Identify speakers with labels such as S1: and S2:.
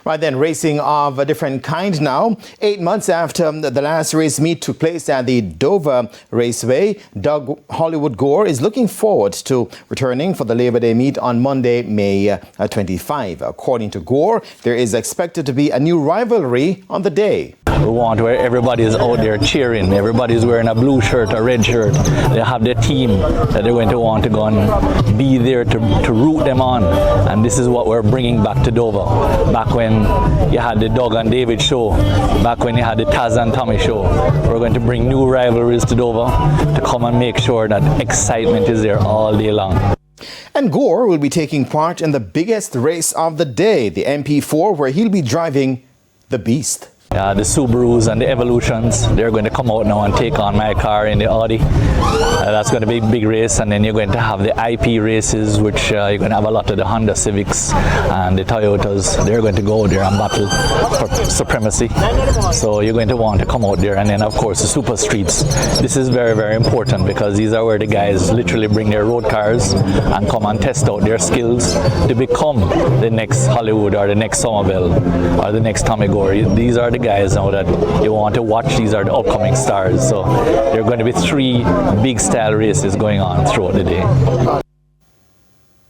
S1: Right then, racing of a different kind now. 8 months after the last race meet took place at the Dover Raceway, Doug Hollywood Gore is looking forward to returning for the Labor Day meet on Monday, May 25. According to Gore, there is expected to be a new rivalry on the day.
S2: We want where everybody is out there cheering. Everybody's wearing a blue shirt, a red shirt. They have their team that they're going to want to go and be there to root them on. And this is what we're bringing back to Dover. Back when you had the Doug and David show, back when you had the Taz and Tommy show. We're going to bring new rivalries to Dover to come and make sure that excitement is there all day long.
S1: And Gore will be taking part in the biggest race of the day, the MP4, where he'll be driving the Beast.
S2: The Subarus and the Evolutions, they're going to come out now and take on my car in the Audi. That's going to be a big race, and then you're going to have the IP races, which you're going to have a lot of the Honda Civics and the Toyotas. They're going to go out there and battle for supremacy. So you're going to want to come out there, and then of course the super streets. This is very, very important because these are where the guys literally bring their road cars and come and test out their skills to become the next Hollywood or the next Somerville or the next Tommy Gore. These are the guys now that you want to watch. These are the upcoming stars. So there are going to be 3 big style races going on throughout the day.